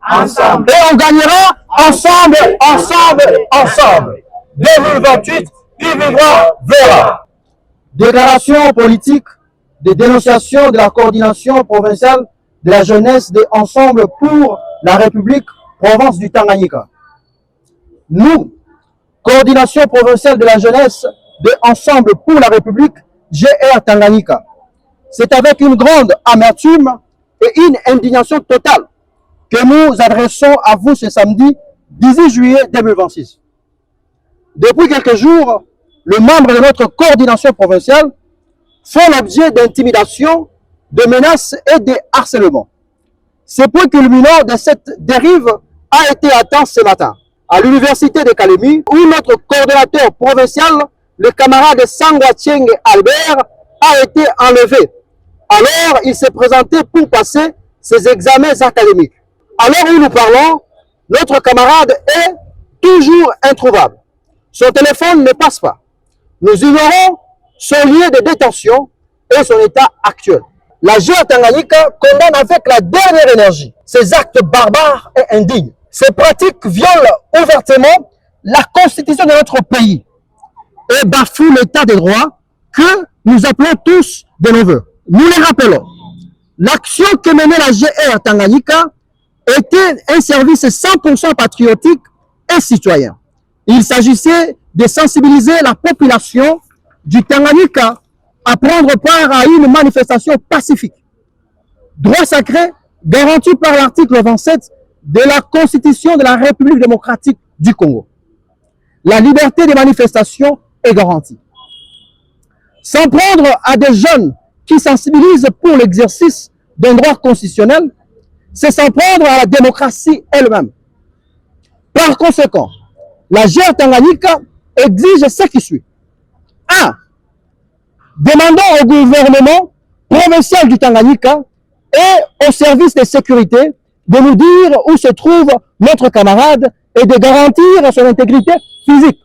ensemble. Et on gagnera ensemble, ensemble, ensemble. 2028, qui vivra verra. Déclaration politique de dénonciation de la coordination provinciale de la jeunesse de Ensemble pour la République, province du Tanganyika. Nous, coordination provinciale de la jeunesse de Ensemble pour la République, GR Tanganyika, c'est avec une grande amertume et une indignation totale que nous adressons à vous ce samedi 18 juillet 2026. Depuis quelques jours, les membres de notre coordination provinciale font l'objet d'intimidation, de menaces et de harcèlements. Ce point culminant de cette dérive a été atteint ce matin à l'université de Kalemi, où notre coordonnateur provincial, le camarade Sangwa Tienge Albert, a été enlevé. Alors, il s'est présenté pour passer ses examens académiques. À l'heure où nous parlons, notre camarade est toujours introuvable. Son téléphone ne passe pas. Nous ignorons son lieu de détention et son état actuel. La GR Tanganyika condamne avec la dernière énergie ces actes barbares et indignes. Ces pratiques violent ouvertement la constitution de notre pays et bafouent l'état des droits que nous appelons tous de nos voeux. Nous les rappelons. L'action que menait la GR Tanganyika était un service 100% patriotique et citoyen. Il s'agissait de sensibiliser la population du Tanganyika à prendre part à une manifestation pacifique. Droit sacré garanti par l'article 27 de la Constitution de la République démocratique du Congo. La liberté de manifestation est garantie. S'en prendre à des jeunes qui sensibilisent pour l'exercice d'un droit constitutionnel, c'est s'en prendre à la démocratie elle-même. Par conséquent, la GR Tanganyika exige ce qui suit. 1. Demandons au gouvernement provincial du Tanganyika et au service de sécurité de nous dire où se trouve notre camarade et de garantir son intégrité physique.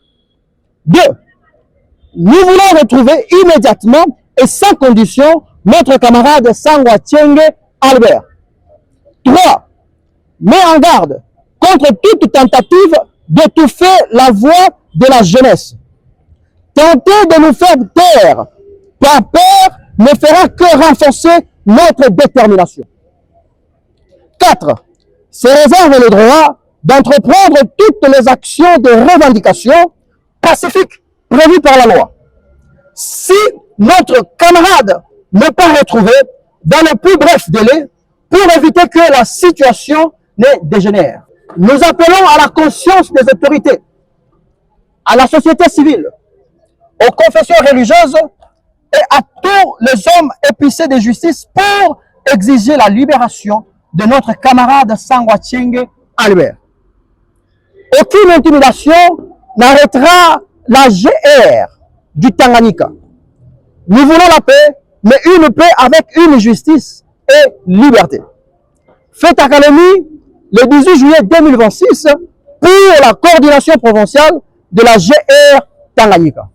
2. Nous voulons retrouver immédiatement et sans condition notre camarade Sangwa Tienge Albert. 3. Mets en garde contre toute tentative d'étouffer la voix de la jeunesse. Tenter de nous faire taire par peur ne fera que renforcer notre détermination. 4. Se réserve le droit d'entreprendre toutes les actions de revendication pacifiques prévues par la loi. Si notre camarade n'est pas retrouvé dans le plus bref délai pour éviter que la situation ne dégénère. Nous appelons à la conscience des autorités, à la société civile, aux confessions religieuses et à tous les hommes épicés de justice pour exiger la libération de notre camarade Sangwa Tienge Albert. Aucune intimidation n'arrêtera la GR du Tanganyika. Nous voulons la paix, mais une paix avec une justice et liberté. Fête à Kalemi le 18 juillet 2026 pour la coordination provinciale de la GR Tanganyika.